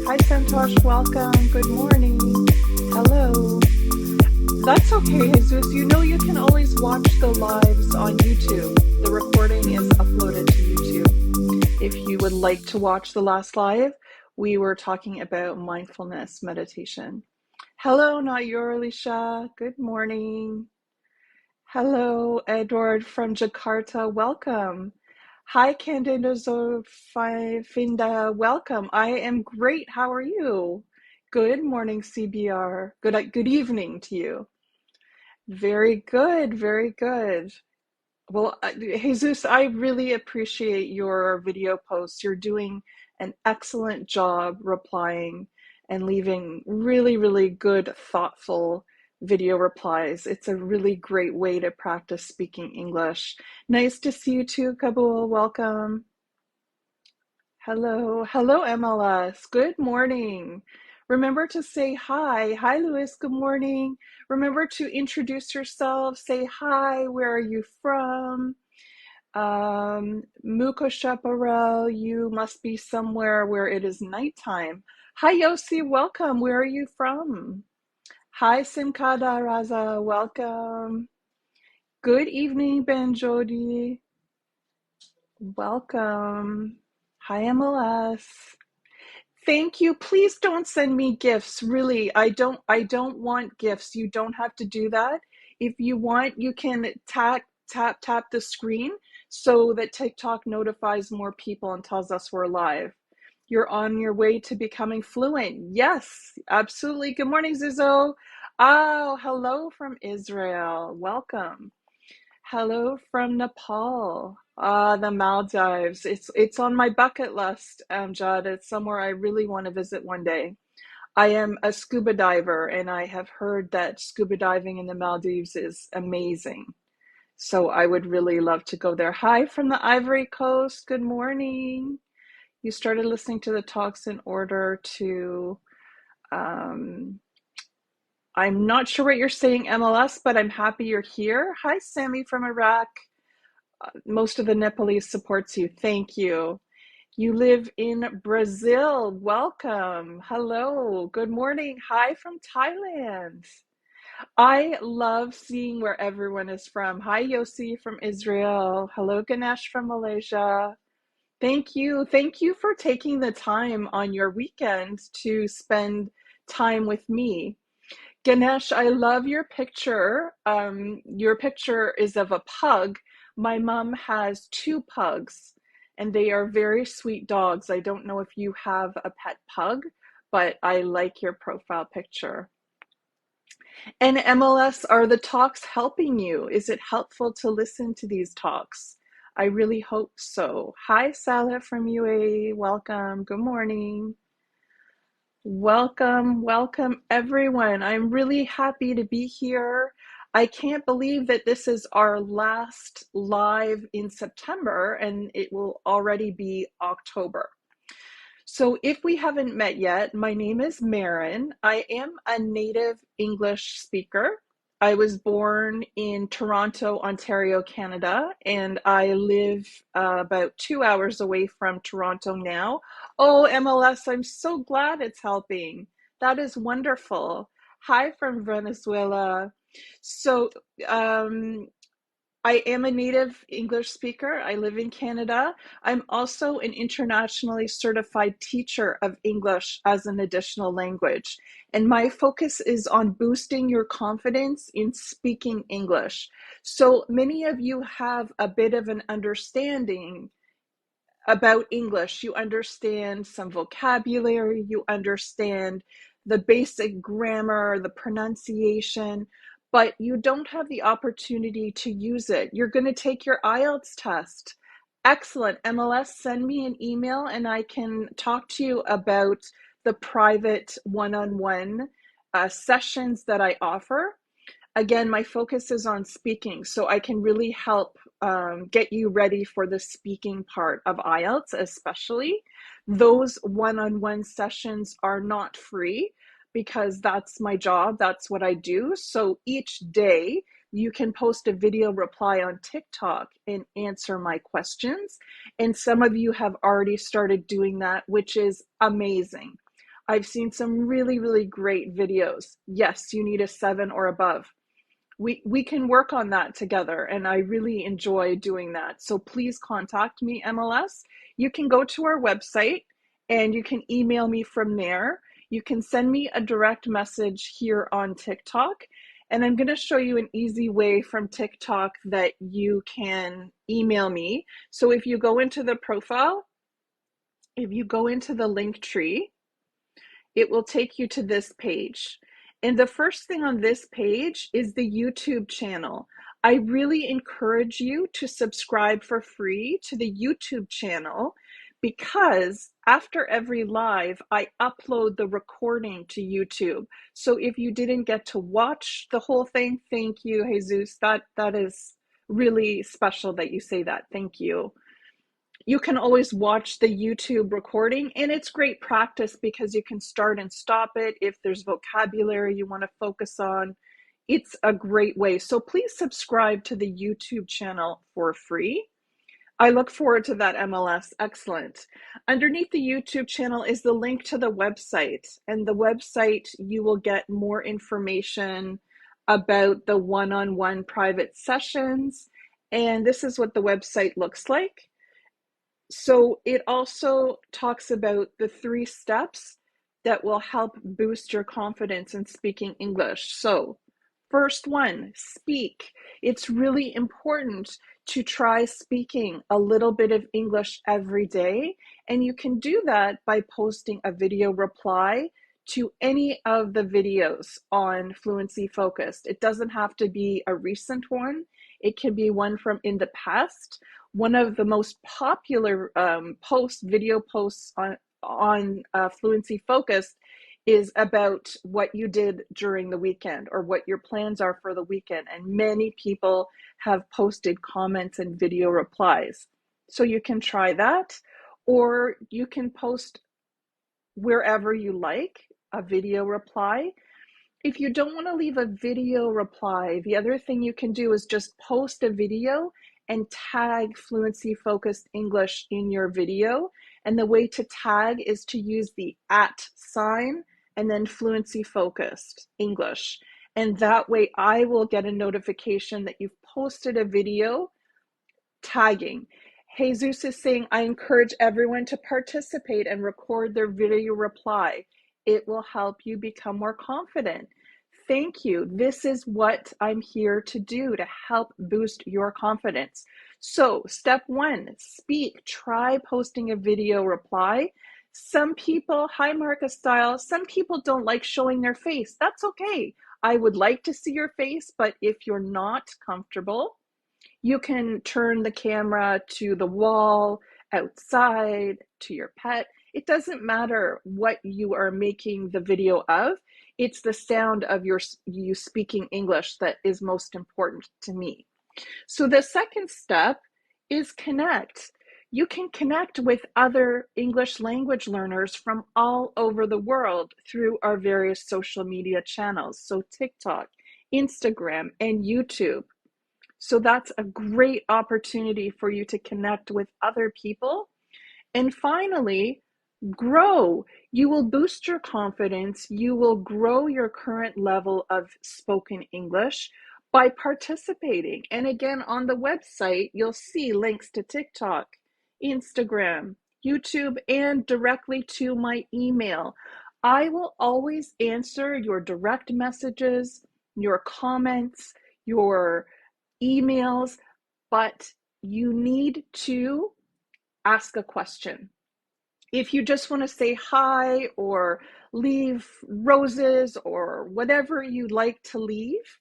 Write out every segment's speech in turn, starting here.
Hi, Santosh. Welcome. Good morning. Hello. That's okay, Jesus. You know you can always watch the lives on YouTube. The recording is uploaded to YouTube. If you would like to watch the last live, we were talking about mindfulness meditation. Hello, not your Alicia. Good morning. Hello, Edward from Jakarta. Welcome. Hi, Candida Finda. Welcome. I am great. How are you? Good morning, CBR. Good evening to you. Very good. Very good. Well, Jesus, I really appreciate your video posts. You're doing an excellent job replying and leaving really, really good, thoughtful video replies. It's a really great way to practice speaking English. Nice to see you too, Kabul. Welcome. Hello. Hello, MLS. Good morning. Remember to say hi. Hi, Louis. Good morning. Remember to introduce yourself. Say hi. Where are you from? Muko Chaparral, you must be somewhere where it is nighttime. Hi, Yossi. Welcome. Where are you from? Hi, Simkada Raza. Welcome. Good evening, Ben Jody. Welcome. Hi, MLS. Thank you. Please don't send me gifts. Really, I don't want gifts. You don't have to do that. If you want, you can tap the screen so that TikTok notifies more people and tells us we're live. You're on your way to becoming fluent. Yes, absolutely. Good morning, Zizo. Oh, hello from Israel. Welcome. Hello from Nepal. The Maldives. It's on my bucket list, Amjad. It's somewhere I really want to visit one day. I am a scuba diver, and I have heard that scuba diving in the Maldives is amazing. So I would really love to go there. Hi from the Ivory Coast. Good morning. You started listening to the talks in order to um, I'm not sure what you're saying, MLS, but I'm happy you're here. Hi, Sammy from Iraq. Most of the Nepalese supports you. Thank you. You live in Brazil. Welcome. Hello. Good morning. Hi from Thailand. I love seeing where everyone is from. Hi, Yossi from Israel. Hello, Ganesh from Malaysia. Thank you. Thank you for taking the time on your weekend to spend time with me. Ganesh, I love your picture. Your picture is of a pug. My mom has two pugs, and they are very sweet dogs. I don't know if you have a pet pug, but I like your profile picture. And MLS, are the talks helping you? Is it helpful to listen to these talks? I really hope so. Hi, Salah from UAE. Welcome. Good morning. Welcome, welcome everyone. I'm really happy to be here. I can't believe that this is our last live in September and it will already be October. So if we haven't met yet, my name is Maren. I am a native English speaker. I was born in Toronto, Ontario, Canada, and I live about 2 hours away from Toronto now. Oh, MLS, I'm so glad it's helping. That is wonderful. Hi from Venezuela. So, um, I am a native English speaker. I live in Canada. I'm also an internationally certified teacher of English as an additional language. And my focus is on boosting your confidence in speaking English. So many of you have a bit of an understanding about English. You understand some vocabulary, you understand the basic grammar, the pronunciation, but you don't have the opportunity to use it. You're going to take your IELTS test. Excellent. MLS, send me an email and I can talk to you about the private one-on-one sessions that I offer. Again, my focus is on speaking, so I can really help get you ready for the speaking part of IELTS, especially. Those one-on-one sessions are not free because that's my job, that's what I do. So each day, you can post a video reply on TikTok and answer my questions. And some of you have already started doing that, which is amazing. I've seen some really, really great videos. Yes, you need a 7 or above. We can work on that together, and I really enjoy doing that. So please contact me, MLS. You can go to our website and you can email me from there. You can send me a direct message here on TikTok, and I'm going to show you an easy way from TikTok that you can email me. So if you go into the profile, if you go into the link tree, it will take you to this page. And the first thing on this page is the YouTube channel. I really encourage you to subscribe for free to the YouTube channel, because after every live, I upload the recording to YouTube. So if you didn't get to watch the whole thing, thank you, Jesus. That is really special that you say that. Thank you. You can always watch the YouTube recording, and it's great practice because you can start and stop it if there's vocabulary you want to focus on. It's a great way. So please subscribe to the YouTube channel for free. I look forward to that, MLS. Excellent. Underneath the YouTube channel is the link to the website, and the website you will get more information about the one-on-one private sessions, and this is what the website looks like. So it also talks about the 3 steps that will help boost your confidence in speaking English. So first one, speak. It's really important to try speaking a little bit of English every day. And you can do that by posting a video reply to any of the videos on Fluency Focused. It doesn't have to be a recent one. It can be one from in the past. One of the most popular video posts on Fluency Focused is about what you did during the weekend or what your plans are for the weekend. And many people have posted comments and video replies. So you can try that, or you can post wherever you like a video reply. If you don't want to leave a video reply, the other thing you can do is just post a video and tag Fluency Focused English in your video. And the way to tag is to use the @ sign and then Fluency Focused English. And that way I will get a notification that you've posted a video tagging. Jesus is saying, I encourage everyone to participate and record their video reply. It will help you become more confident. Thank you. This is what I'm here to do, to help boost your confidence. So step 1, speak. Try posting a video reply. Some people, hi Marcus Style, some people don't like showing their face. That's okay. I would like to see your face, but if you're not comfortable, you can turn the camera to the wall, outside, to your pet. It doesn't matter what you are making the video of. It's the sound of you speaking English that is most important to me. So the second step is connect. You can connect with other English language learners from all over the world through our various social media channels. So TikTok, Instagram, and YouTube. So that's a great opportunity for you to connect with other people. And finally, grow. You will boost your confidence. You will grow your current level of spoken English by participating. And again, on the website, you'll see links to TikTok, Instagram, YouTube, and directly to my email. I will always answer your direct messages, your comments, your emails, but you need to ask a question. If you just want to say hi or leave roses or whatever you'd like to leave,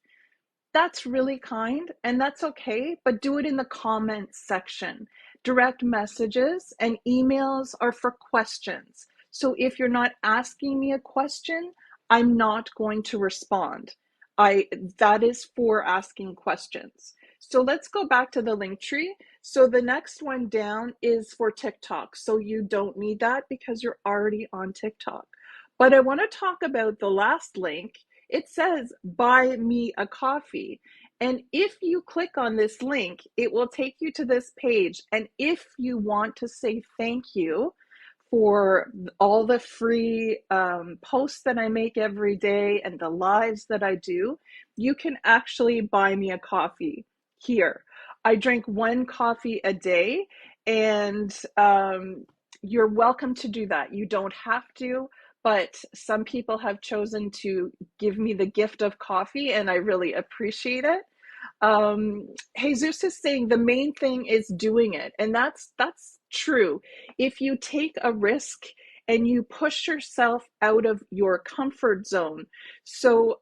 that's really kind and that's okay, but do it in the comments section. Direct messages and emails are for questions. So if you're not asking me a question, I'm not going to respond. That is for asking questions. So let's go back to the link tree. So the next one down is for TikTok. So you don't need that because you're already on TikTok. But I want to talk about the last link. It says, buy me a coffee. And if you click on this link, it will take you to this page. And if you want to say thank you for all the free posts that I make every day and the lives that I do, you can actually buy me a coffee here. I drink one coffee a day, and you're welcome to do that. You don't have to, but some people have chosen to give me the gift of coffee, and I really appreciate it. Jesus is saying the main thing is doing it, and that's true. If you take a risk and you push yourself out of your comfort zone. So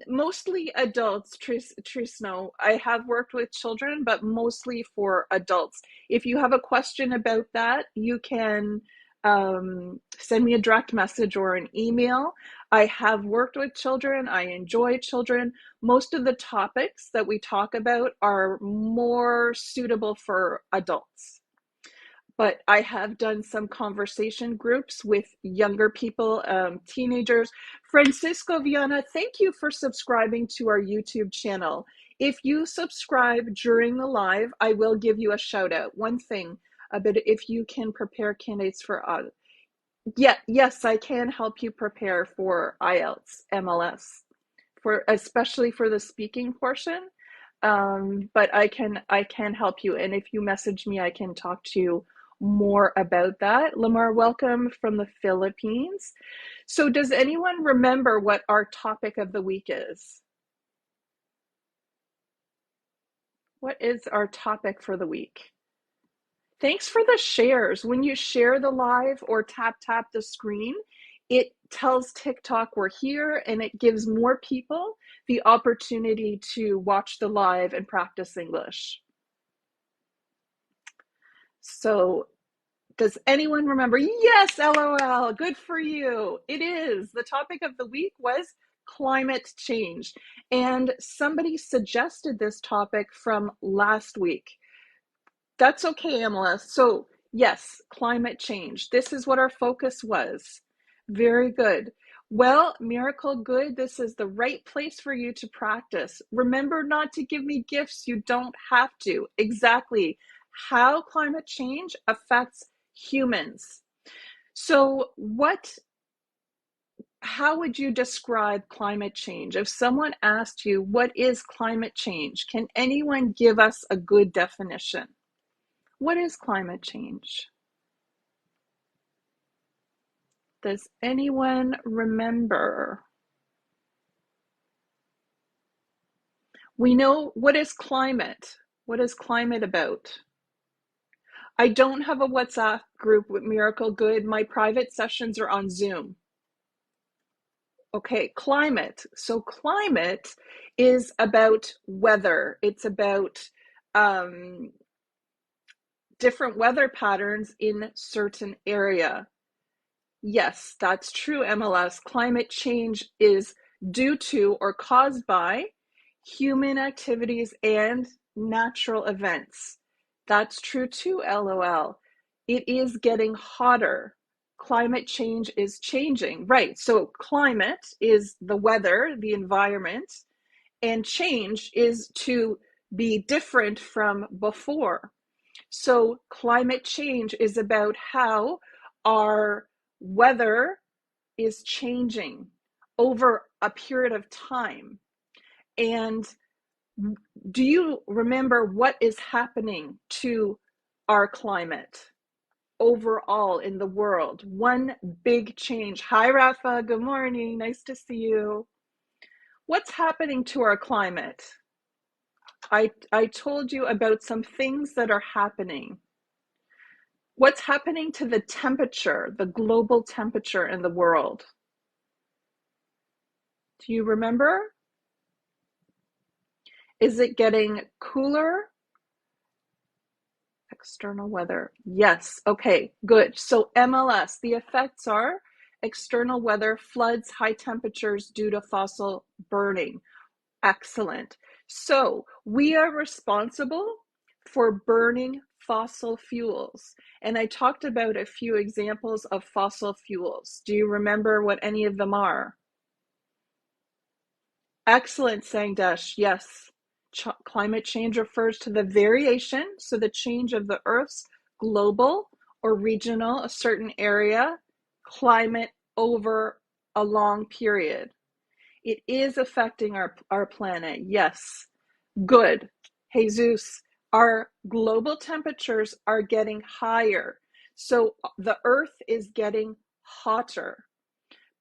mostly adults, Trisno. I have worked with children, but mostly for adults. If you have a question about that, you can send me a direct message or an email. I have worked with children. I enjoy children. Most of the topics that we talk about are more suitable for adults. But I have done some conversation groups with younger people, teenagers. Francisco Viana, thank you for subscribing to our YouTube channel. If you subscribe during the live, I will give you a shout out. One thing about if you can prepare candidates for yes, I can help you prepare for IELTS, MLS, for especially for the speaking portion. But I can help you, and if you message me, I can talk to you more about that. Lamar, welcome from the Philippines. So, does anyone remember what our topic of the week is? What is our topic for the week? Thanks for the shares. When you share the live or tap the screen, it tells TikTok we're here, and it gives more people the opportunity to watch the live and practice English. So does anyone remember? Yes, LOL, good for you. It is. The topic of the week was climate change. And somebody suggested this topic from last week. That's okay, Emma. So, yes, climate change. This is what our focus was. Very good. Well, Miracle Good, this is the right place for you to practice. Remember not to give me gifts. You don't have to. Exactly how climate change affects humans. So, how would you describe climate change? If someone asked you, what is climate change? Can anyone give us a good definition? What is climate change? Does anyone remember? We know what is climate. What is climate about? I don't have a WhatsApp group with Miracle Good. My private sessions are on Zoom. Okay, climate. So climate is about weather. It's about different weather patterns in certain area. Yes, that's true, MLS. Climate change is due to or caused by human activities and natural events. That's true too, LOL. It is getting hotter. Climate change is changing. Right. So climate is the weather, the environment, and change is to be different from before. So climate change is about how our weather is changing over a period of time. And do you remember what is happening to our climate overall in the world? One big change. Hi, Rafa. Good morning. Nice to see you. What's happening to our climate? I told you about some things that are happening. What's happening to the temperature, the global temperature in the world? Do you remember? Is it getting cooler? External weather. Yes. Okay, good. So MLS, the effects are external weather, floods, high temperatures due to fossil burning. Excellent. So we are responsible for burning fossil fuels. And I talked about a few examples of fossil fuels. Do you remember what any of them are? Excellent, Sangdesh. Yes. Climate change refers to the variation, so the change of the Earth's global or regional, a certain area, climate over a long period. It is affecting our planet. Yes. Good. Jesus, our global temperatures are getting higher. So the earth is getting hotter.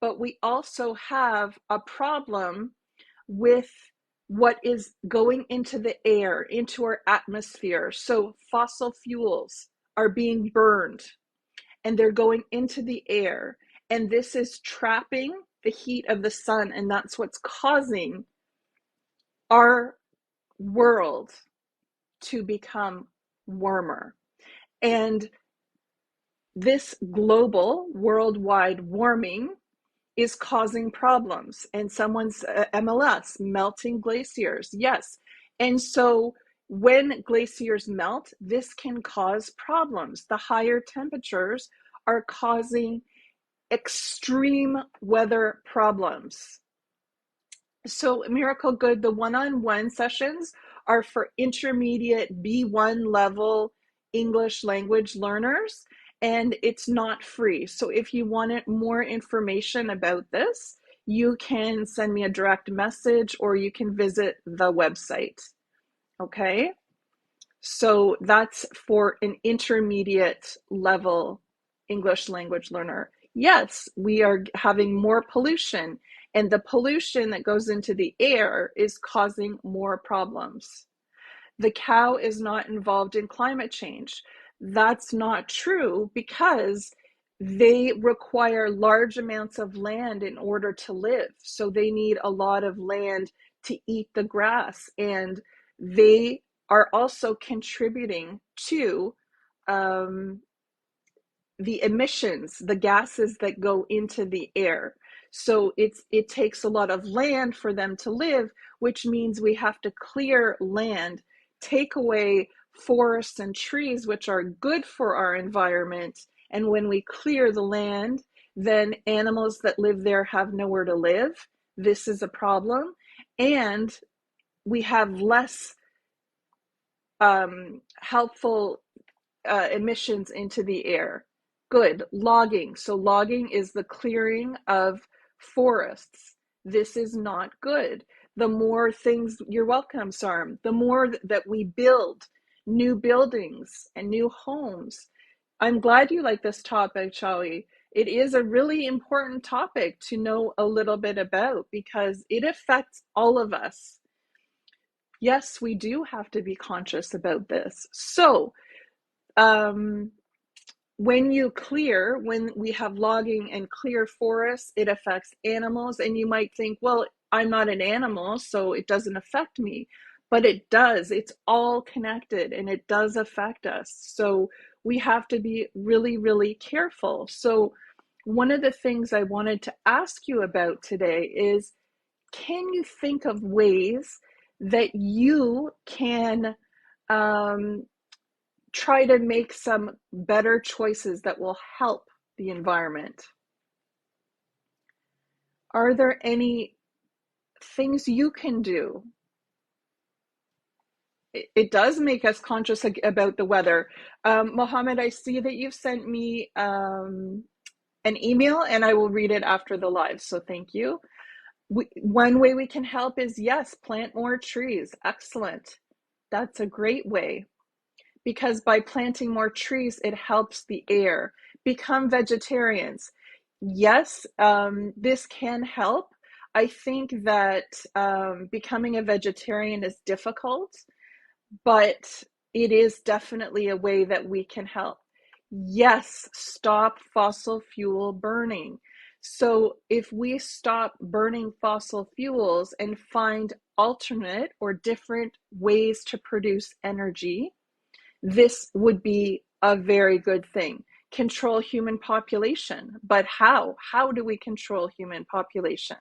But we also have a problem with what is going into the air, into our atmosphere. So fossil fuels are being burned and they're going into the air. And this is trapping the heat of the sun. And that's what's causing our world to become warmer. And this global worldwide warming is causing problems. And someone's MLS, melting glaciers. Yes. And so when glaciers melt, this can cause problems. The higher temperatures are causing extreme weather problems. So Miracle Good, the one-on-one sessions are for intermediate B1 level English language learners, and it's not free. So if you wanted more information about this, you can send me a direct message or you can visit the website. Okay? So that's for an intermediate level English language learner. Yes, we are having more pollution, and the pollution that goes into the air is causing more problems. The cow is not involved in climate change. That's not true because they require large amounts of land in order to live. So they need a lot of land to eat the grass, and they are also contributing to the emissions, the gases that go into the air. So it takes a lot of land for them to live, which means we have to clear land, take away forests and trees, which are good for our environment. And when we clear the land, then animals that live there have nowhere to live. This is a problem. And we have less helpful emissions into the air. Good. Logging. So logging is the clearing of forests. This is not good. The more things, you're welcome, Sarm, the more that we build new buildings and new homes. I'm glad you like this topic, Chawi. It is a really important topic to know a little bit about because it affects all of us. Yes, we do have to be conscious about this. So, when we have logging and clear forests, it affects animals. And you might think, well, I'm not an animal, so it doesn't affect me. But it does. It's all connected and it does affect us. So we have to be really, really careful. So one of the things I wanted to ask you about today is, can you think of ways that you can try to make some better choices that will help the environment? Are there any things you can do? It does make us conscious about the weather. Mohammed, I see that you've sent me an email and I will read it after the live, so thank you. One way we can help is, yes, plant more trees. Excellent. That's a great way. Because by planting more trees, it helps the air. Become vegetarians. Yes, this can help. I think that becoming a vegetarian is difficult, but it is definitely a way that we can help. Yes, stop fossil fuel burning. So if we stop burning fossil fuels and find alternate or different ways to produce energy, this would be a very good thing. Control human population. But how? How do we control human population?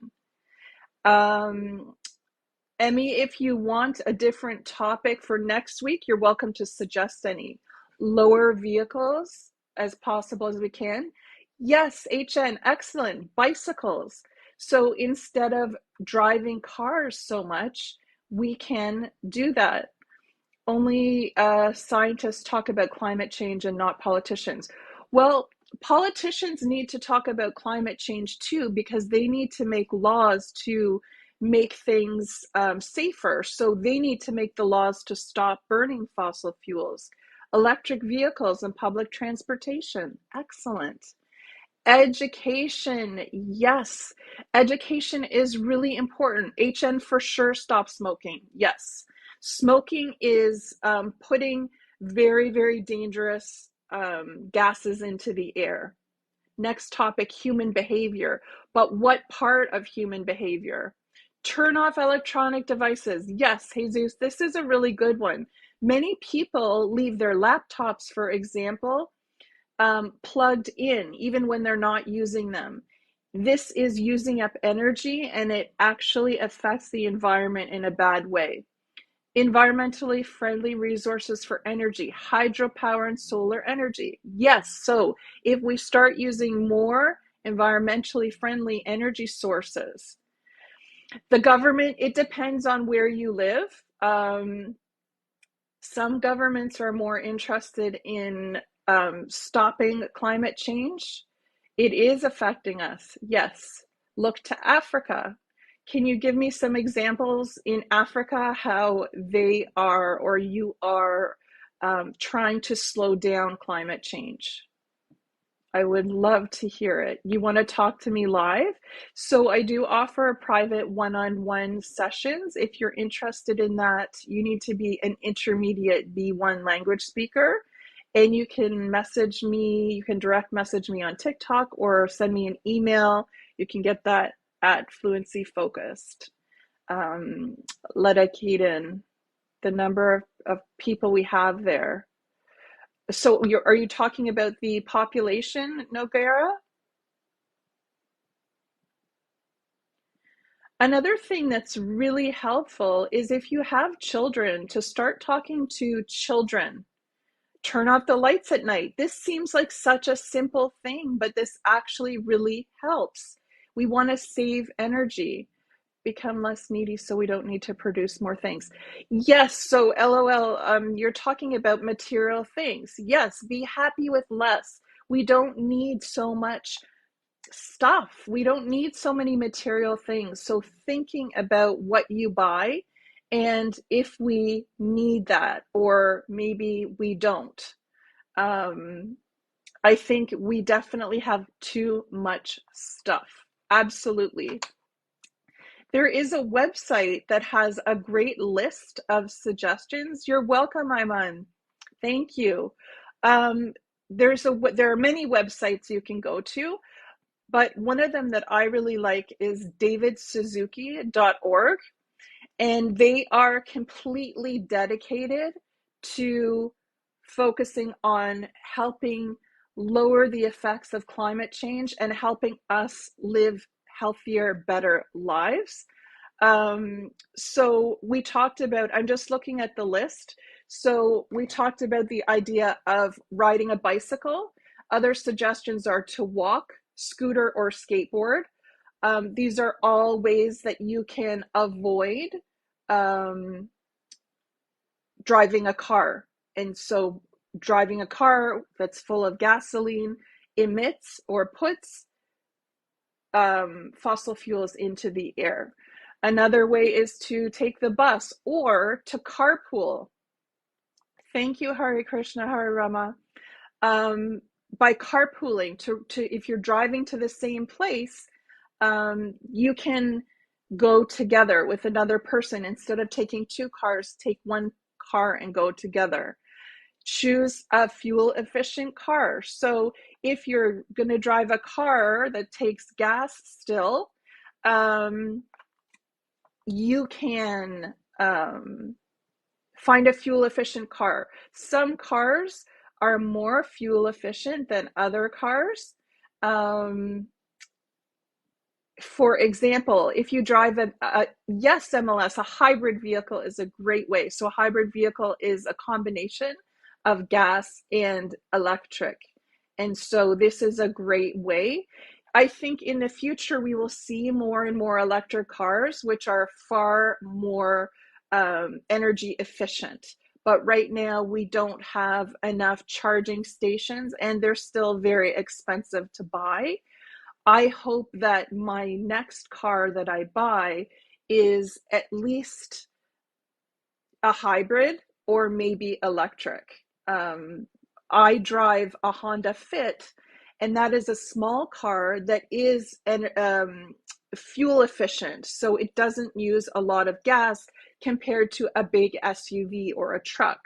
Emmy, if you want a different topic for next week, you're welcome to suggest any. Lower vehicles as possible as we can. Yes, HN, excellent. Bicycles. So instead of driving cars so much, we can do that. Only scientists talk about climate change and not politicians. Well, politicians need to talk about climate change too, because they need to make laws to make things safer. So they need to make the laws to stop burning fossil fuels. Electric vehicles and public transportation. Excellent. Education, yes. Education is really important. HN for sure, stop smoking. Yes. Smoking is putting very, very dangerous gases into the air. Next topic, human behavior. But what part of human behavior? Turn off electronic devices. Yes, Jesus, this is a really good one. Many people leave their laptops, for example, plugged in, even when they're not using them. This is using up energy and it actually affects the environment in a bad way. Environmentally friendly resources for energy, hydropower and solar energy. Yes, so if we start using more environmentally friendly energy sources, the government, it depends on where you live. Some governments are more interested in stopping climate change. It is affecting us, yes. Look to Africa. Can you give me some examples in Africa how they are or you are trying to slow down climate change? I would love to hear it. You want to talk to me live? So I do offer private one-on-one sessions. If you're interested in that, you need to be an intermediate B1 language speaker. And you can message me, you can direct message me on TikTok or send me an email. You can get that at Fluency Focused. Letta Keaton, the number of people we have there. So are you talking about the population, Noguera? Another thing that's really helpful is if you have children, to start talking to children. Turn off the lights at night. This seems like such a simple thing, but this actually really helps. We want to save energy, become less needy so we don't need to produce more things. Yes, so LOL, you're talking about material things. Yes, be happy with less. We don't need so much stuff. We don't need so many material things. So thinking about what you buy and if we need that or maybe we don't. I think we definitely have too much stuff. Absolutely. There is a website that has a great list of suggestions. You're welcome, Iman. Thank you. There are many websites you can go to, but one of them that I really like is davidsuzuki.org, and they are completely dedicated to focusing on helping lower the effects of climate change and helping us live healthier, better lives. So we talked about, I'm just looking at the list. So we talked about the idea of riding a bicycle. Other suggestions are to walk, scooter, or skateboard. These are all ways that you can avoid driving a car. And so driving a car that's full of gasoline emits or puts fossil fuels into the air. Another way is to take the bus or to carpool. Thank you, Hare Krishna, Hare Rama. By carpooling, if you're driving to the same place, you can go together with another person. Instead of taking two cars, take one car and go together. Choose a fuel efficient car. So if you're going to drive a car that takes gas still, you can find a fuel efficient car. Some cars are more fuel efficient than other cars. For example, if you drive yes, MLS, a hybrid vehicle is a great way. So a hybrid vehicle is a combination of gas and electric. And so this is a great way. I think in the future, we will see more and more electric cars, which are far more energy efficient. but right now we don't have enough charging stations and they're still very expensive to buy. I hope that my next car that I buy is at least a hybrid or maybe electric. I drive a Honda Fit, and that is a small car that is fuel efficient, so it doesn't use a lot of gas compared to a big SUV or a truck.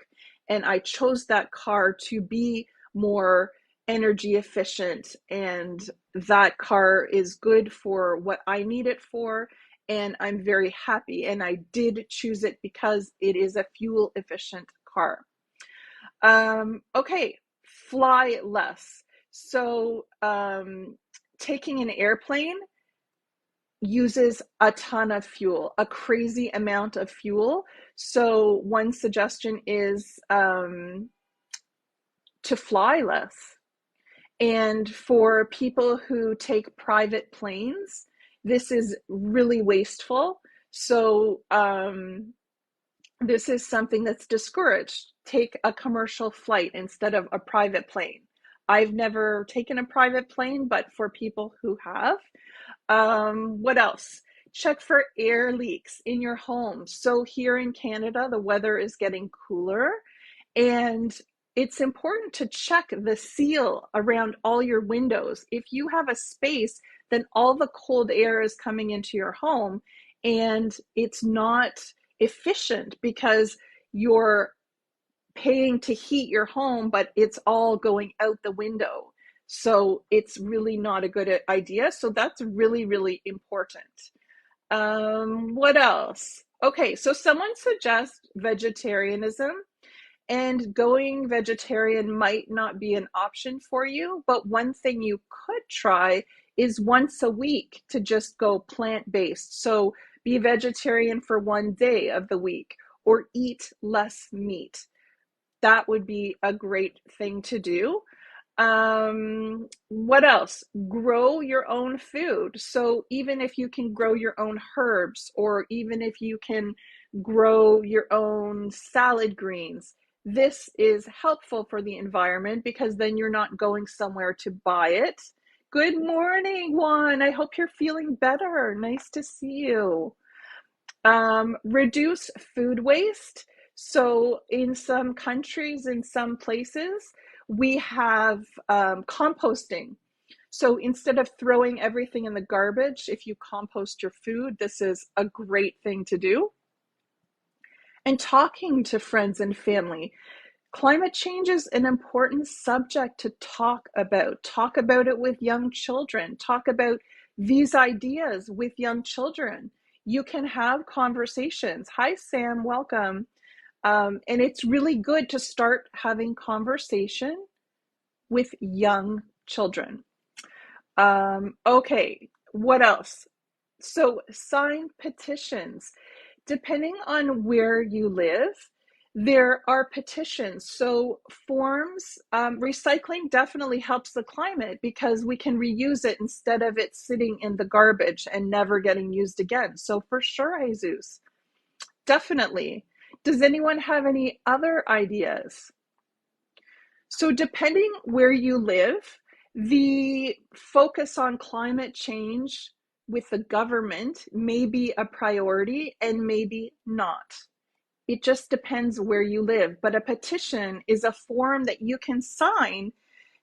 And I chose that car to be more energy efficient, and that car is good for what I need it for, and I'm very happy. And I did choose it because it is a fuel efficient car. Okay, fly less. So taking an airplane uses a ton of fuel, a crazy amount of fuel. So one suggestion is to fly less. And for people who take private planes, this is really wasteful. So this is something that's discouraged. Take a commercial flight instead of a private plane. I've never taken a private plane, but for people who have, what else? Check for air leaks in your home. So here in Canada, the weather is getting cooler, and it's important to check the seal around all your windows. If you have a space, then all the cold air is coming into your home, and it's not efficient because you're paying to heat your home, but it's all going out the window. So it's really not a good idea. So that's really, really important. What else? Okay, so someone suggests vegetarianism, and going vegetarian might not be an option for you, but one thing you could try is once a week to just go plant-based. So be vegetarian for one day of the week or eat less meat. That would be a great thing to do. What else? Grow your own food. So even if you can grow your own herbs, or even if you can grow your own salad greens, this is helpful for the environment because then you're not going somewhere to buy it. Good morning, Juan. I hope you're feeling better. Nice to see you. Reduce food waste. So in some countries, in some places, we have composting. So instead of throwing everything in the garbage, if you compost your food, this is a great thing to do. And talking to friends and family. Climate change is an important subject to talk about. Talk about it with young children. Talk about these ideas with young children. You can have conversations. Hi, Sam, welcome. And it's really good to start having conversation with young children. Okay, what else? So sign petitions. Depending on where you live, there are petitions. So forms, recycling definitely helps the climate because we can reuse it instead of it sitting in the garbage and never getting used again. So for sure, Jesus, definitely. Does anyone have any other ideas? So depending where you live, the focus on climate change with the government may be a priority and maybe not. It just depends where you live. But a petition is a form that you can sign,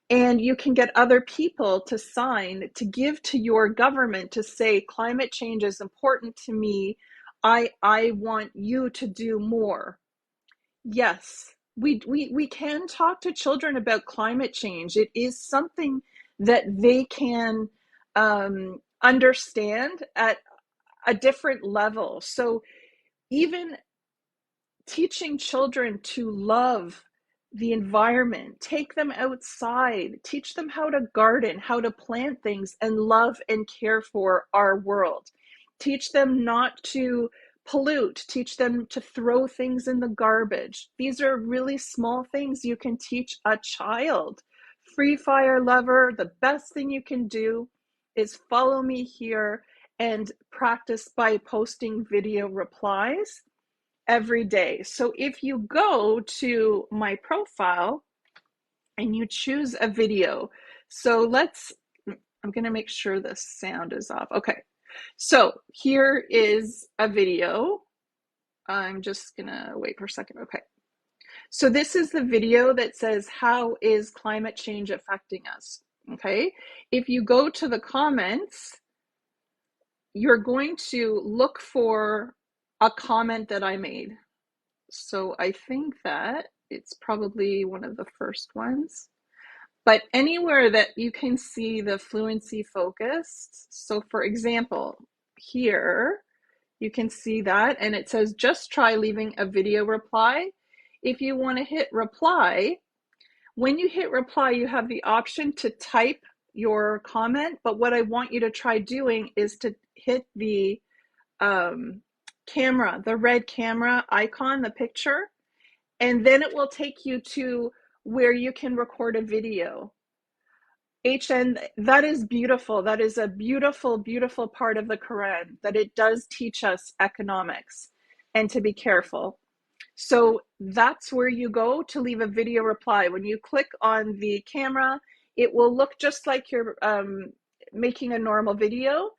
and you can get other people to sign to give to your government to say climate change is important to me. I want you to do more. Yes, we can talk to children about climate change. It is something that they can understand at a different level. So even teaching children to love the environment, take them outside, teach them how to garden, how to plant things, and love and care for our world. Teach them not to pollute, teach them to throw things in the garbage. These are really small things you can teach a child. Free Fire Lover, the best thing you can do is follow me here and practice by posting video replies. every day. So if you go to my profile and you choose a video, so I'm going to make sure the sound is off. Okay. So here is a video. I'm just going to wait for a second. Okay. So this is the video that says, how is climate change affecting us? Okay. If you go to the comments, you're going to look for a comment that I made. So I think that it's probably one of the first ones. But anywhere that you can see the fluency focused, so for example, here, you can see that, and it says, just try leaving a video reply. If you want to hit reply, when you hit reply, you have the option to type your comment, but what I want you to try doing is to hit the camera, the red camera icon, the picture, and then it will take you to where you can record a video. HN, that is beautiful. That is a beautiful, beautiful part of the Quran, that it does teach us economics and to be careful. So that's where you go to leave a video reply. When you click on the camera, it will look just like you're making a normal video.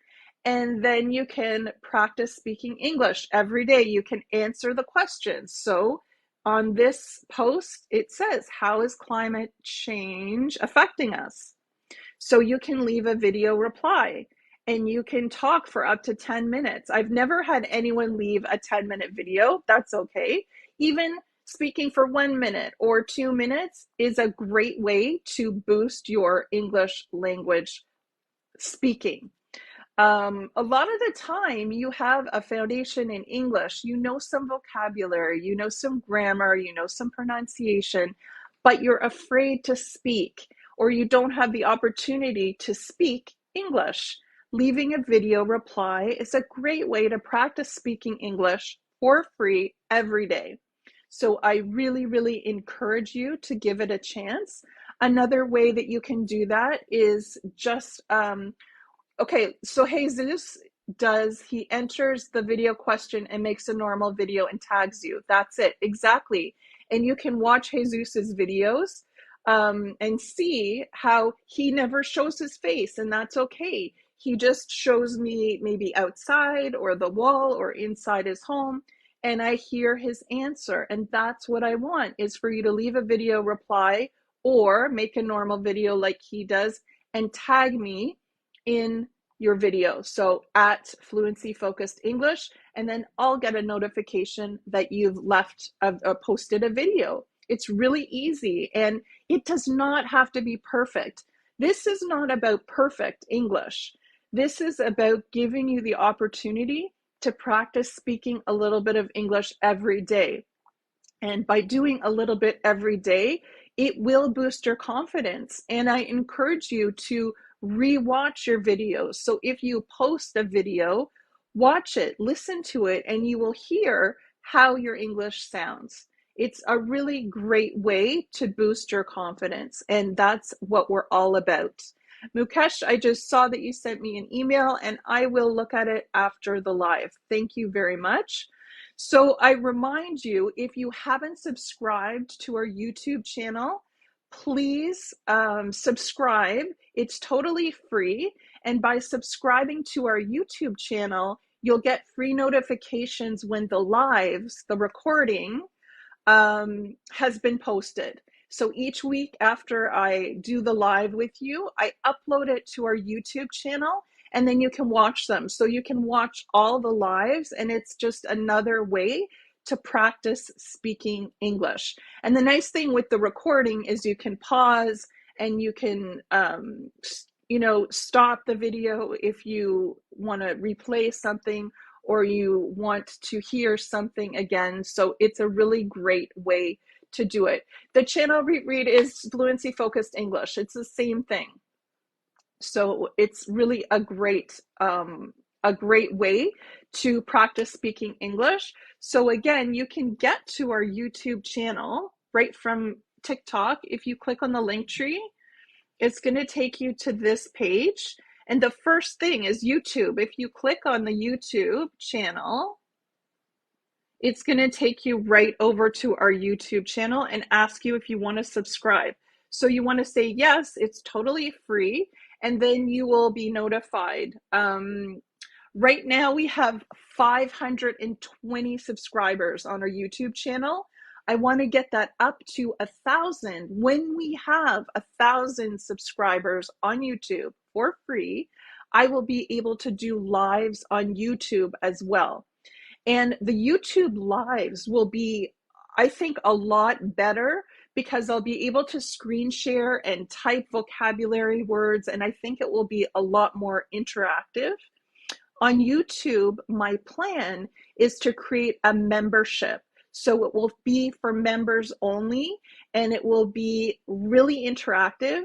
And then you can practice speaking English every day. You can answer the questions. So on this post, it says, how is climate change affecting us? So you can leave a video reply and you can talk for up to 10 minutes. I've never had anyone leave a 10-minute video. That's okay. Even speaking for 1 minute or 2 minutes is a great way to boost your English language speaking. A lot of the time you have a foundation in English, you know some vocabulary, you know some grammar, you know some pronunciation, but you're afraid to speak, or you don't have the opportunity to speak English. Leaving a video reply is a great way to practice speaking English for free every day. So I really, really encourage you to give it a chance. Another way that you can do that is just, okay, so Jesus he enters the video question and makes a normal video and tags you. That's it, exactly. And you can watch Jesus's videos and see how he never shows his face, and that's okay. He just shows me maybe outside or the wall or inside his home, and I hear his answer. And that's what I want, is for you to leave a video reply or make a normal video like he does and tag me in your video. So at Fluency Focused English, and then I'll get a notification that you've posted a video. It's really easy, and it does not have to be perfect. This is not about perfect English. This is about giving you the opportunity to practice speaking a little bit of English every day. And by doing a little bit every day, it will boost your confidence. And I encourage you to rewatch your videos. So if you post a video, watch it, listen to it, and you will hear how your English sounds. It's a really great way to boost your confidence, and that's what we're all about. Mukesh, I just saw that you sent me an email, and I will look at it after the live. Thank you very much. So I remind you, if you haven't subscribed to our YouTube channel, please subscribe. It's totally free. And by subscribing to our YouTube channel, you'll get free notifications when the lives, the recording, has been posted. So each week after I do the live with you, I upload it to our YouTube channel, and then you can watch them. So you can watch all the lives, and it's just another way to practice speaking English. And the nice thing with the recording is you can pause and you can, stop the video if you want to replay something or you want to hear something again. So it's a really great way to do it. The channel read is Fluency Focused English. It's the same thing. So it's really a great way to practice speaking English. So again, you can get to our YouTube channel right from TikTok. If you click on the link tree, it's going to take you to this page. And the first thing is YouTube. If you click on the YouTube channel, It's going to take you right over to our YouTube channel and ask you if you want to subscribe. So you want to say yes, it's totally free, and then you will be notified. Right now we have 520 subscribers on our YouTube channel. I want to get that up to 1,000. When we have 1,000 subscribers on YouTube for free, I will be able to do lives on YouTube as well. And the YouTube lives will be, I think, a lot better because I'll be able to screen share and type vocabulary words, and I think it will be a lot more interactive. On YouTube, my plan is to create a membership. So it will be for members only, and it will be really interactive.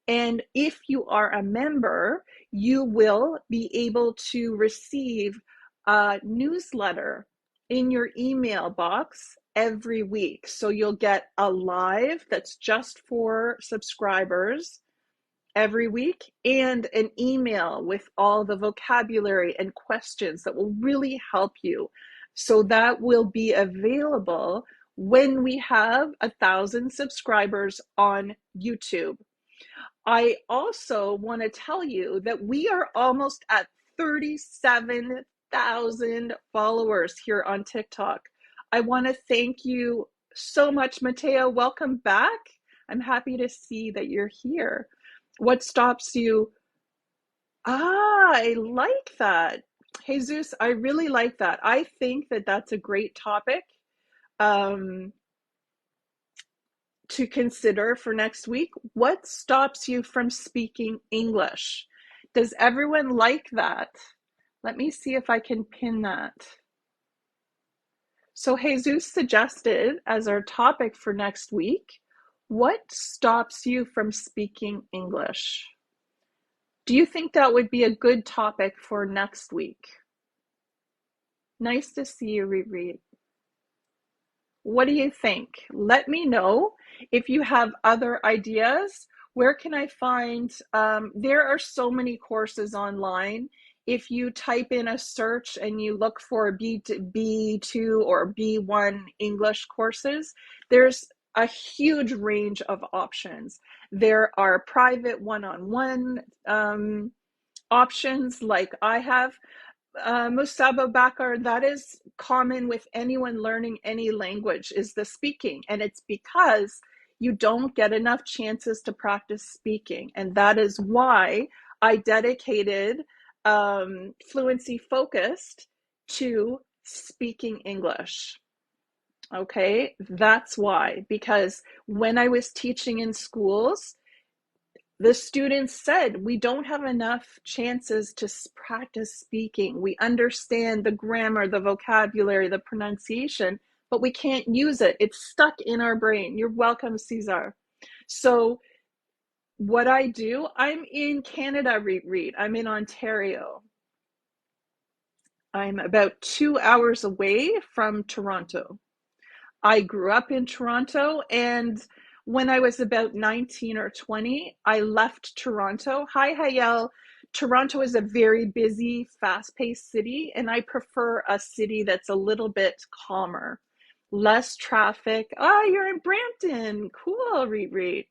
And if you are a member, you will be able to receive a newsletter in your email box every week. So you'll get a live that's just for subscribers every week, and an email with all the vocabulary and questions that will really help you. So that will be available when we have 1,000 subscribers on YouTube. I also want to tell you that we are almost at 37,000 followers here on TikTok. I want to thank you so much, Mateo. Welcome back. I'm happy to see that you're here. What stops you? I like that. Jesus, I really like that. I think that that's a great topic um, to consider for next week. What stops you from speaking English? Does everyone like that? Let me see if I can pin that. So Jesus suggested as our topic for next week, what stops you from speaking English? Do you think that would be a good topic for next week? Nice to see you, Riri. What do you think? Let me know if you have other ideas. Where can I find? There are so many courses online. If you type in a search and you look for B2 or B1 English courses, there's a huge range of options. There are private one-on-one options like I have. Musaba Bakar, that is common with anyone learning any language, is the speaking. And it's because you don't get enough chances to practice speaking. And that is why I dedicated Fluency Focused to speaking English. Okay, that's why. Because when I was teaching in schools, the students said, we don't have enough chances to practice speaking. We understand the grammar, the vocabulary, the pronunciation, but we can't use it. It's stuck in our brain. You're welcome, Cesar. So what I do, I'm in Canada, Reed. I'm in Ontario. I'm about 2 hours away from Toronto. I grew up in Toronto, and when I was about 19 or 20, I left Toronto. Hi, Hayel. Toronto is a very busy, fast-paced city, and I prefer a city that's a little bit calmer, less traffic. Oh, you're in Brampton. Cool, Reed.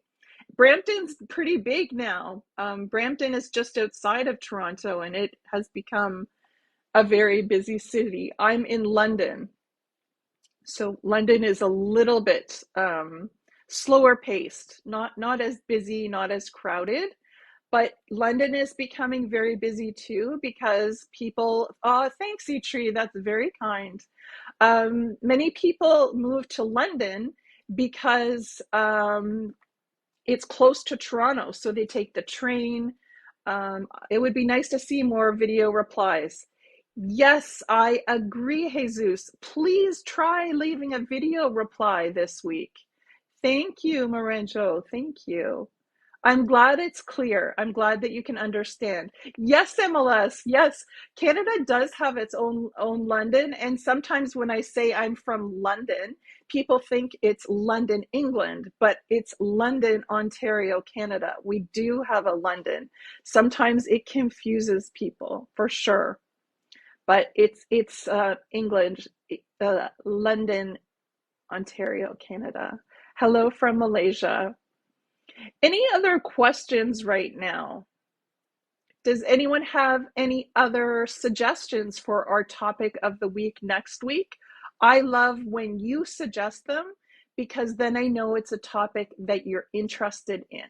Brampton's pretty big now. Brampton is just outside of Toronto, and it has become a very busy city. I'm in London. So London is a little bit slower paced, not as busy, not as crowded, but London is becoming very busy too because people, oh, thanks, Tree, that's very kind. Many people move to London because it's close to Toronto, so they take the train. It would be nice to see more video replies. Yes, I agree, Jesus. Please try leaving a video reply this week. Thank you, Marenjo. Thank you. I'm glad it's clear. I'm glad that you can understand. Yes, MLS. Yes, Canada does have its own London. And sometimes when I say I'm from London, people think it's London, England, but it's London, Ontario, Canada. We do have a London. Sometimes it confuses people, for sure. but it's England, London, Ontario, Canada. Hello from Malaysia. Any other questions right now? Does anyone have any other suggestions for our topic of the week next week? I love when you suggest them because then I know it's a topic that you're interested in.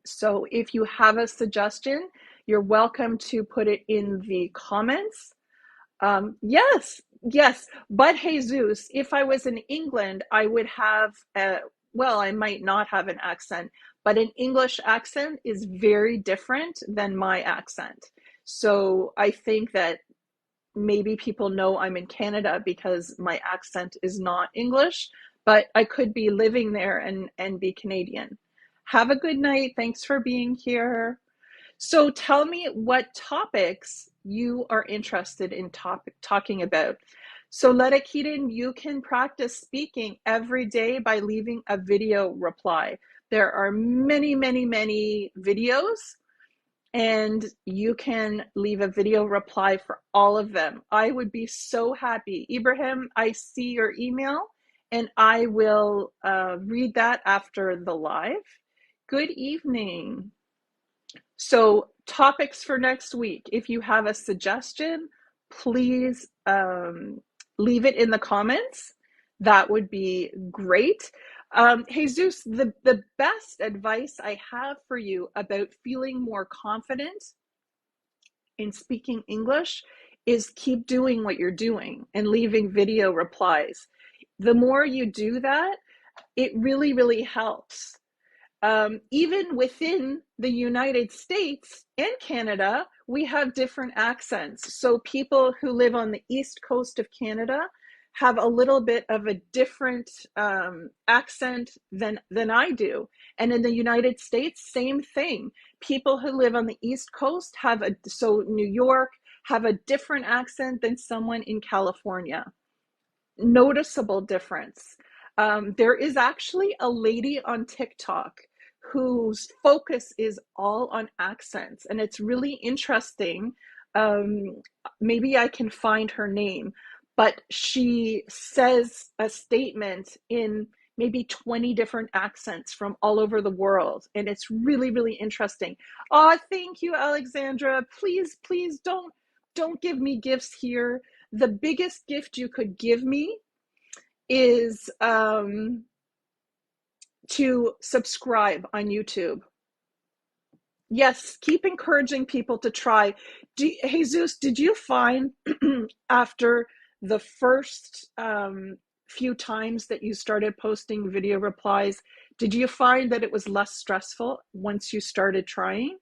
So if you have a suggestion, you're welcome to put it in the comments. Yes, yes. But Jesus, if I was in England, I would have well, I might not have an accent, but an English accent is very different than my accent. So I think that maybe people know I'm in Canada because my accent is not English, but I could be living there and be Canadian. Have a good night. Thanks for being here. So tell me what topics you are interested in talking about. So Letta Keaton, you can practice speaking every day by leaving a video reply. There are many, many, many videos, and you can leave a video reply for all of them. I would be so happy. Ibrahim, I see your email, and I will read that after the live. Good evening. So topics for next week, if you have a suggestion, please leave it in the comments. That would be great. Jesus, the best advice I have for you about feeling more confident in speaking English is keep doing what you're doing and leaving video replies. The more you do that, it really, really helps. Even within the United States and Canada, we have different accents. So people who live on the east coast of Canada have a little bit of a different accent than I do. And in the United States, same thing. People who live on the east coast so New York, have a different accent than someone in California. Noticeable difference. There is actually a lady on TikTok whose focus is all on accents, and it's really interesting. Maybe I can find her name, but she says a statement in maybe 20 different accents from all over the world, and it's really, really interesting. Oh, thank you, Alexandra. Please, please don't give me gifts here. The biggest gift you could give me is to subscribe on YouTube. Yes, keep encouraging people to try. Jesus, did you find after the first few times that you started posting video replies, did you find that it was less stressful once you started trying?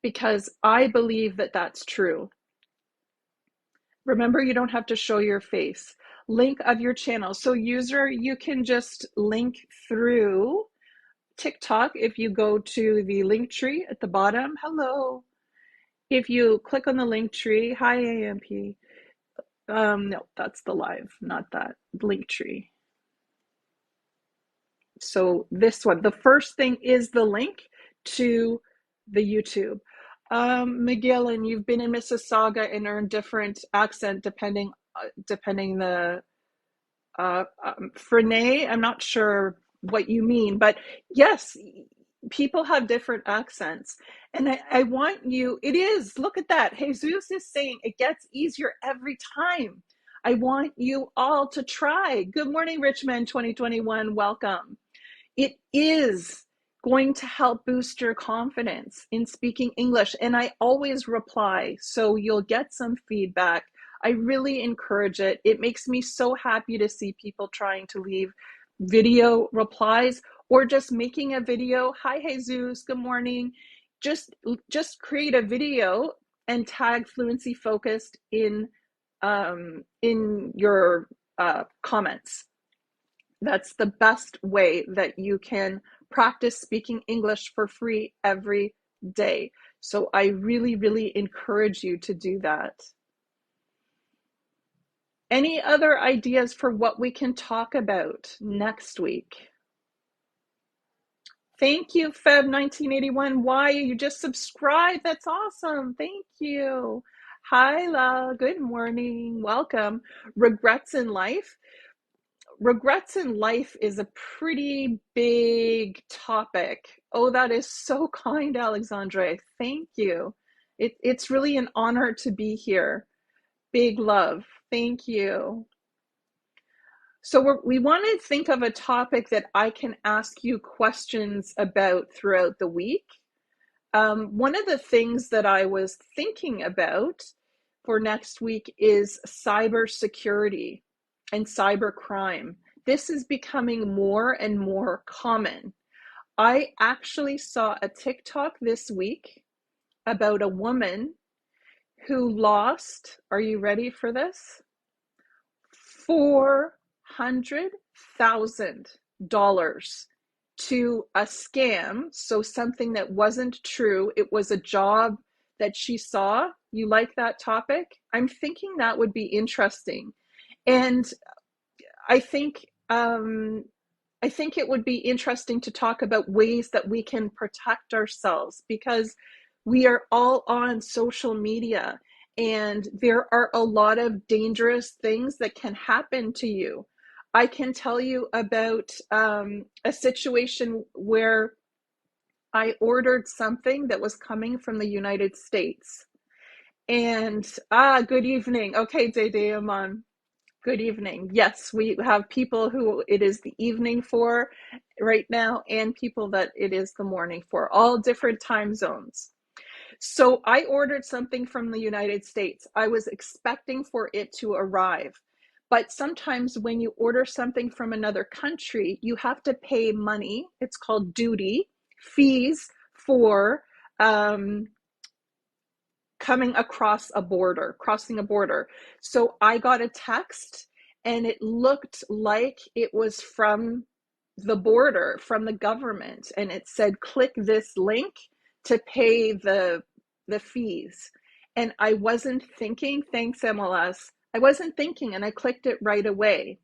Because I believe that that's true. Remember, you don't have to show your face. Link of your channel. So user, you can just link through TikTok if you go to the link tree at the bottom. Hello. If you click on the link tree, hi AMP. No, that's the live, not that link tree. So this one, the first thing is the link to the YouTube. McGillen, you've been in Mississauga and earned different accent depending the Frene, I'm not sure what you mean, but yes, people have different accents. And I want you, it is, look at that. Jesus is saying it gets easier every time. I want you all to try. Good morning, Richmond 2021. Welcome. It is going to help boost your confidence in speaking English. And I always reply, so you'll get some feedback. I really encourage it. It makes me so happy to see people trying to leave video replies or just making a video. Hi, Jesus, good morning. Just create a video and tag Fluency Focused in your comments. That's the best way that you can practice speaking English for free every day. So I really, really encourage you to do that. Any other ideas for what we can talk about next week? Thank you, Feb 1981. Why you just subscribed? That's awesome. Thank you. Hi, La. Good morning. Welcome. Regrets in life. Regrets in life is a pretty big topic. Oh, that is so kind, Alexandre. Thank you. It's really an honor to be here. Big love. Thank you. So we want to think of a topic that I can ask you questions about throughout the week. One of the things that I was thinking about for next week is cybersecurity and cybercrime. This is becoming more and more common. I actually saw a TikTok this week about a woman who lost, are you ready for this? $400,000 to a scam. So something that wasn't true. It was a job that she saw. You like that topic? I'm thinking that would be interesting. And I think I think it would be interesting to talk about ways that we can protect ourselves, because we are all on social media and there are a lot of dangerous things that can happen to you. I can tell you about a situation where I ordered something that was coming from the United States. And good evening. Okay, Day Aman. Good evening. Yes, we have people who it is the evening for right now and people that it is the morning for, all different time zones. So I ordered something from the United States. I was expecting for it to arrive. But sometimes when you order something from another country, you have to pay money. It's called duty, fees for um, coming across a border, crossing a border. So I got a text and it looked like it was from the border, from the government. And it said, click this link to pay the fees. And I wasn't thinking, thanks MLS. I wasn't thinking and I clicked it right away.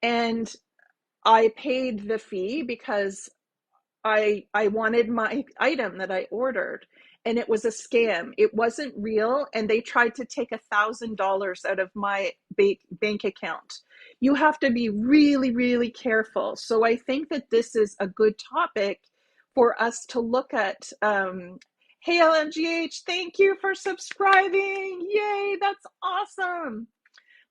And I paid the fee because I wanted my item that I ordered, and it was a scam. It wasn't real, and they tried to take $1,000 out of my bank account. You have to be really, really careful. So I think that this is a good topic for us to look at. Hey, LMGH, thank you for subscribing. Yay, that's awesome.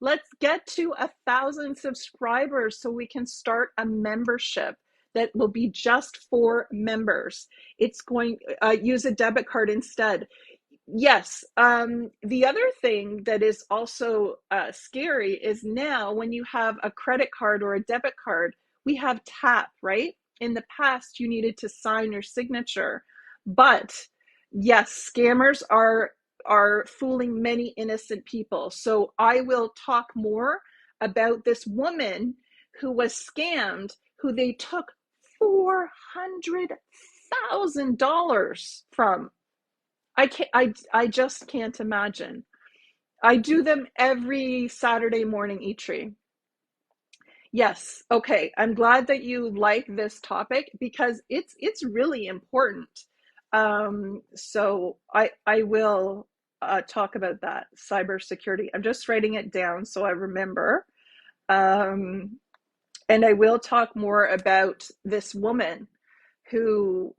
Let's get to 1,000 subscribers so we can start a membership that will be just for members. It's going use a debit card instead. Yes. The other thing that is also scary is now when you have a credit card or a debit card, we have tap, right? In the past, you needed to sign your signature, but yes, scammers are fooling many innocent people. So I will talk more about this woman who was scammed, who they took $400,000 from. I just can't imagine. I do them every Saturday morning, Itri. Yes. Okay. I'm glad that you like this topic because it's really important. So I will talk about that cybersecurity. I'm just writing it down so I remember. And I will talk more about this woman who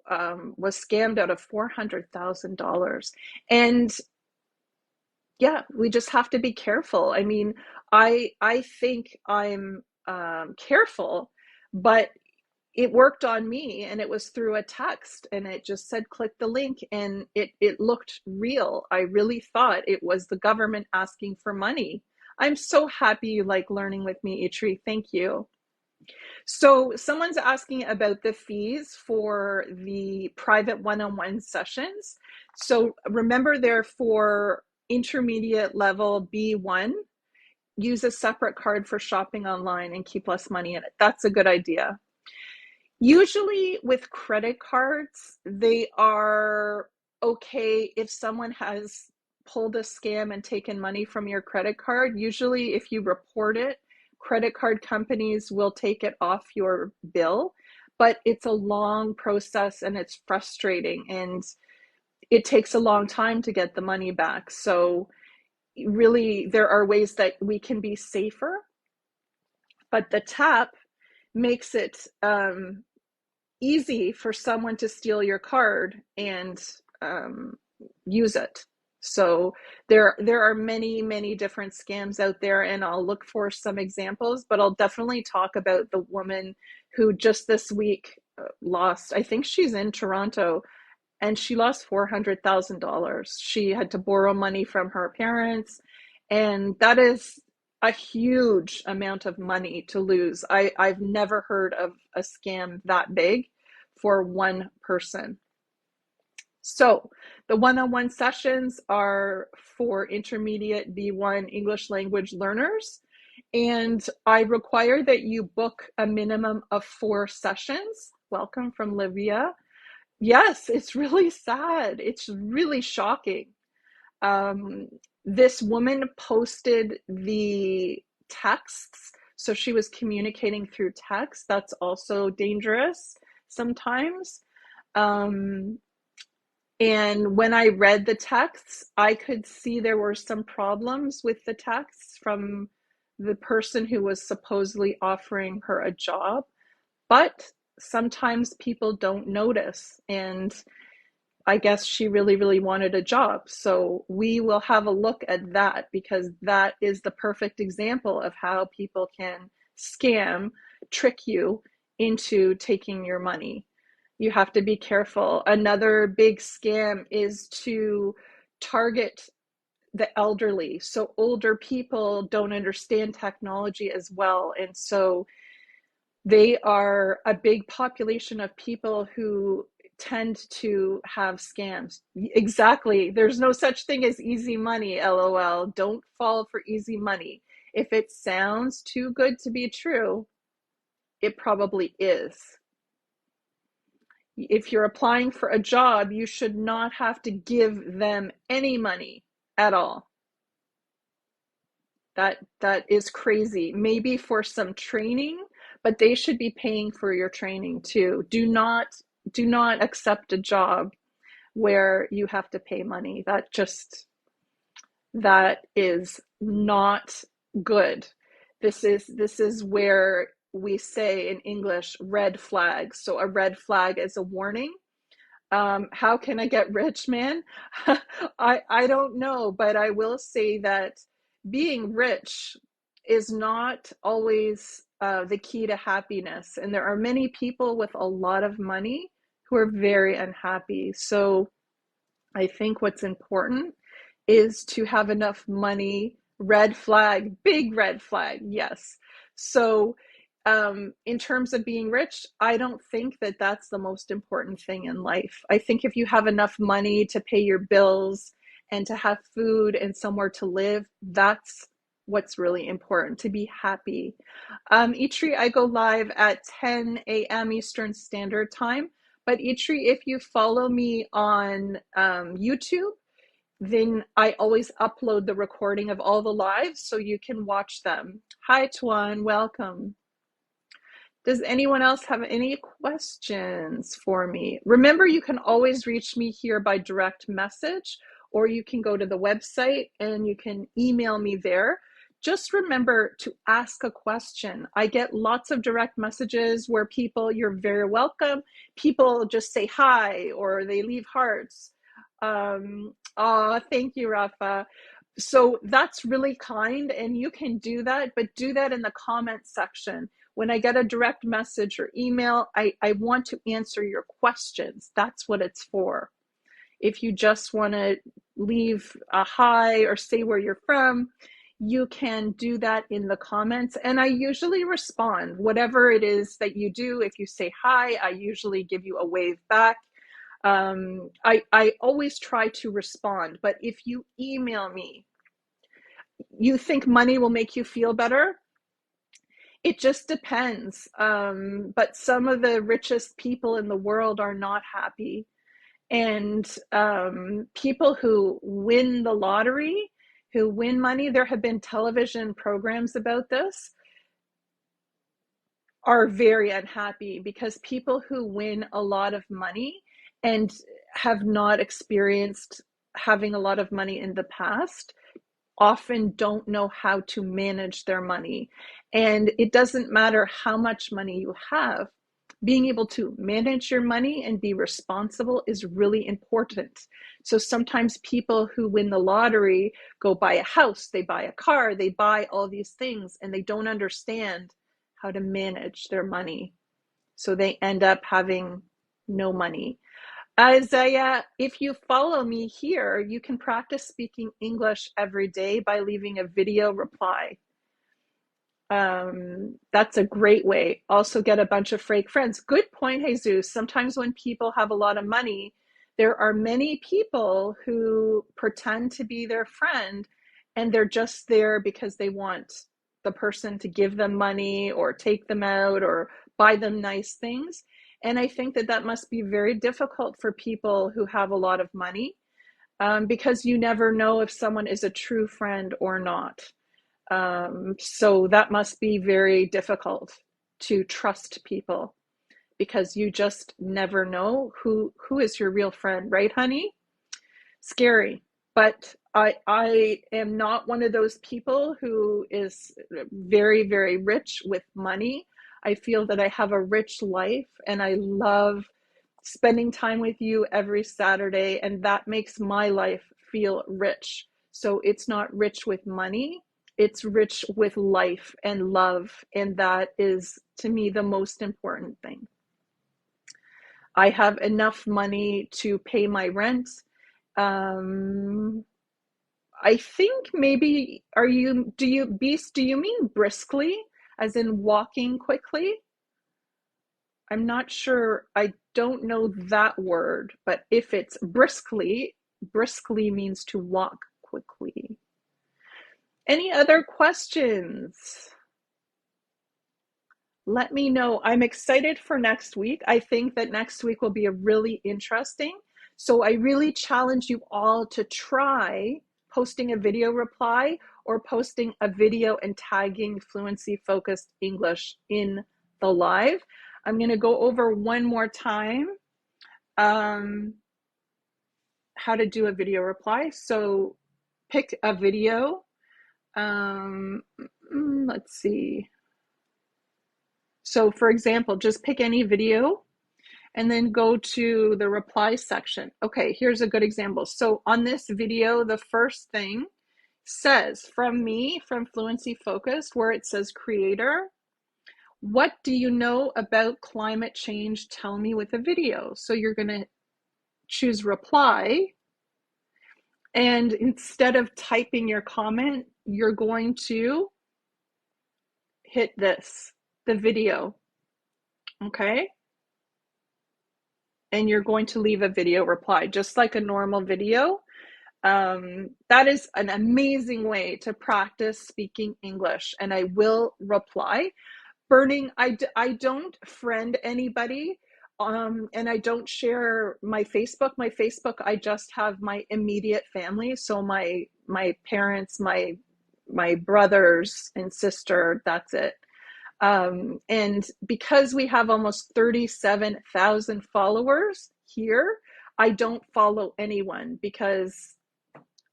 was scammed out of $400,000. And yeah, we just have to be careful. I mean, I think I'm careful, but it worked on me and it was through a text and it just said click the link and it looked real. I really thought it was the government asking for money. I'm so happy you like learning with me, Itri. Thank you. So someone's asking about the fees for the private one-on-one sessions. So remember they're for intermediate level B1. Use a separate card for shopping online and keep less money in it. That's a good idea. Usually with credit cards, they are okay if someone has pulled a scam and taken money from your credit card. Usually if you report it, credit card companies will take it off your bill. but it's a long process and it's frustrating and it takes a long time to get the money back. So really, there are ways that we can be safer, but the tap makes it easy for someone to steal your card and use it. So there are many different scams out there, and I'll look for some examples, but I'll definitely talk about the woman who just this week lost, I think she's in Toronto, and she lost $400,000. She had to borrow money from her parents, and that is a huge amount of money to lose. I've never heard of a scam that big for one person. So the one-on-one sessions are for intermediate B1 English language learners, and I require that you book a minimum of 4 sessions. Welcome from Livia. Yes, it's really sad. It's really shocking. Um, this woman posted the texts, so she was communicating through text. That's also dangerous sometimes. Um, and when I read the texts, I could see there were some problems with the texts from the person who was supposedly offering her a job. But sometimes people don't notice, and I guess she really wanted a job. So we will have a look at that, because that is the perfect example of how people can scam, trick you into taking your money. You have to be careful. Another big scam is to target the elderly. So older people don't understand technology as well. And so they are a big population of people who tend to have scams. Exactly. There's no such thing as easy money, LOL. Don't fall for easy money. If it sounds too good to be true, it probably is. If you're applying for a job, you should not have to give them any money at all. That is crazy. Maybe for some training, but they should be paying for your training too. Do not accept a job where you have to pay money. That is not good. This is where we say in English red flags. So a red flag is a warning. How can I get rich, man? I don't know, but I will say that being rich is not always the key to happiness. And there are many people with a lot of money who are very unhappy. So I think what's important is to have enough money. Red flag, big red flag, yes. So in terms of being rich, I don't think that that's the most important thing in life. I think if you have enough money to pay your bills and to have food and somewhere to live, that's what's really important, to be happy. Itri, I go live at 10 a.m. Eastern Standard Time. But Itri, if you follow me on YouTube, then I always upload the recording of all the lives so you can watch them. Hi, Tuan, welcome. Does anyone else have any questions for me? Remember, you can always reach me here by direct message, or you can go to the website and you can email me there. Just remember to ask a question. I get lots of direct messages where you're very welcome. People just say hi or they leave hearts. Thank you, Rafa. So that's really kind, and you can do that, but do that in the comments section. When I get a direct message or email, I want to answer your questions. That's what it's for. If you just want to leave a hi or say where you're from, you can do that in the comments, and I usually respond. Whatever it is that you do, if you say hi, I usually give you a wave back. I always try to respond, but if you email me, you think money will make you feel better? It just depends. But some of the richest people in the world are not happy. And people who win the lottery, who win money, there have been television programs about this. are very unhappy because people who win a lot of money and have not experienced having a lot of money in the past often don't know how to manage their money. And it doesn't matter how much money you have, being able to manage your money and be responsible is really important. So sometimes people who win the lottery go buy a house, they buy a car, they buy all these things, and they don't understand how to manage their money. So they end up having no money. Isaiah, if you follow me here, you can practice speaking English every day by leaving a video reply. That's a great way. Also get a bunch of fake friends. Good point, Jesus. Sometimes when people have a lot of money, there are many people who pretend to be their friend and they're just there because they want the person to give them money or take them out or buy them nice things. And I think that that must be very difficult for people who have a lot of money, because you never know if someone is a true friend or not. So that must be very difficult to trust people because you just never know who is your real friend, right, honey? Scary. But I am not one of those people who is very, very rich with money. I feel that I have a rich life and I love spending time with you every Saturday, and that makes my life feel rich. So it's not rich with money, it's rich with life and love, and that is, to me, the most important thing. I have enough money to pay my rent. I think maybe, Beast, do you mean briskly, as in walking quickly? I'm not sure. I don't know that word, but if it's briskly, briskly means to walk quickly. Any other questions? Let me know. I'm excited for next week. I think that next week will be a really interesting. So I really challenge you all to try posting a video reply or posting a video and tagging Fluency Focused English in the live. I'm going to go over one more time how to do a video reply. So pick a video. Let's see. So for example, just pick any video and then go to the reply section. Okay, here's a good example. So on this video, the first thing says from me, from Fluency Focused, where it says creator, what do you know about climate change? Tell me with a video. So you're going to choose reply. And instead of typing your comment, you're going to hit this, the video. Okay? And you're going to leave a video reply, just like a normal video. That is an amazing way to practice speaking English. And I will reply. Burning, I don't friend anybody, and I don't share my Facebook. My Facebook, I just have my immediate family. So my parents, my brothers and sister, that's it. And because we have almost 37,000 followers here, I don't follow anyone because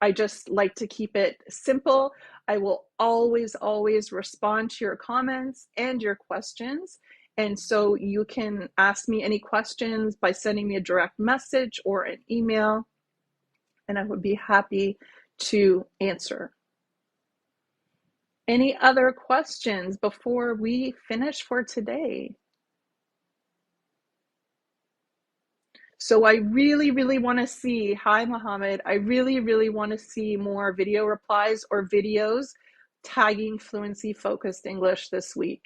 I just like to keep it simple. I will always, always respond to your comments and your questions. And so you can ask me any questions by sending me a direct message or an email, and I would be happy to answer. Any other questions before we finish for today? So I really, really want to see, hi Mohammed, I really, really want to see more video replies or videos tagging Fluency Focused English this week.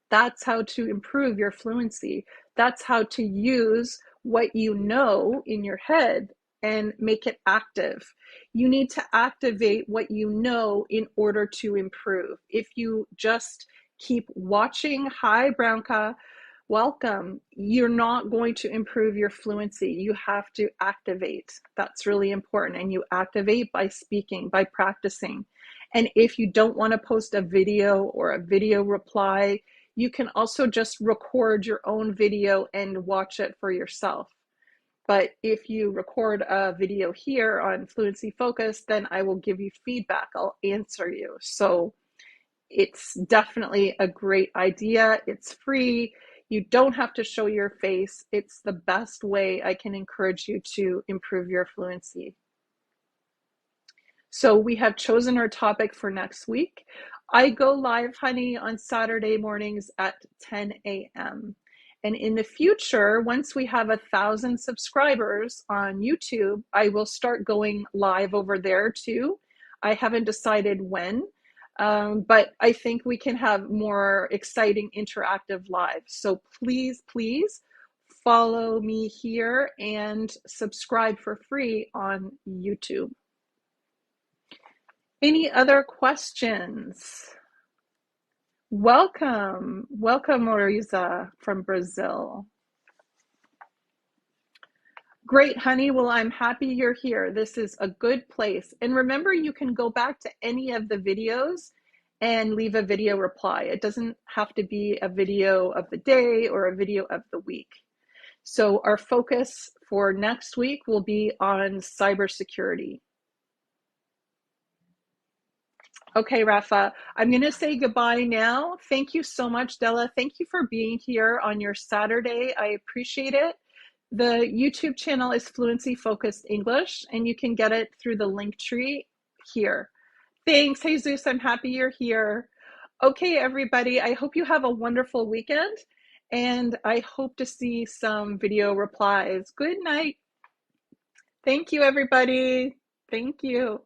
That's how to improve your fluency. That's how to use what you know in your head and make it active. You need to activate what you know in order to improve. If you just keep watching, hi Brownka, welcome, you're not going to improve your fluency. You have to activate. That's really important. And you activate by speaking, by practicing. And if you don't want to post a video or a video reply, You can also just record your own video and watch it for yourself. But if you record a video here on Fluency Focus, then I will give you feedback. I'll answer you. So it's definitely a great idea. It's free. You don't have to show your face. It's the best way I can encourage you to improve your fluency. So we have chosen our topic for next week. I go live, honey, on Saturday mornings at 10 a.m. And in the future, once we have 1,000 subscribers on YouTube, I will start going live over there too. I haven't decided when, but I think we can have more exciting interactive lives. So please, please follow me here and subscribe for free on YouTube. Any other questions? Welcome, Marisa from Brazil. Great, honey. Well, I'm happy you're here. This is a good place. And remember, you can go back to any of the videos and leave a video reply. It doesn't have to be a video of the day or a video of the week. So our focus for next week will be on cybersecurity. Okay, Rafa, I'm going to say goodbye now. Thank you so much, Della. Thank you for being here on your Saturday. I appreciate it. The YouTube channel is Fluency Focused English, and you can get it through the link tree here. Thanks, Jesus. I'm happy you're here. Okay, everybody, I hope you have a wonderful weekend, and I hope to see some video replies. Good night. Thank you, everybody. Thank you.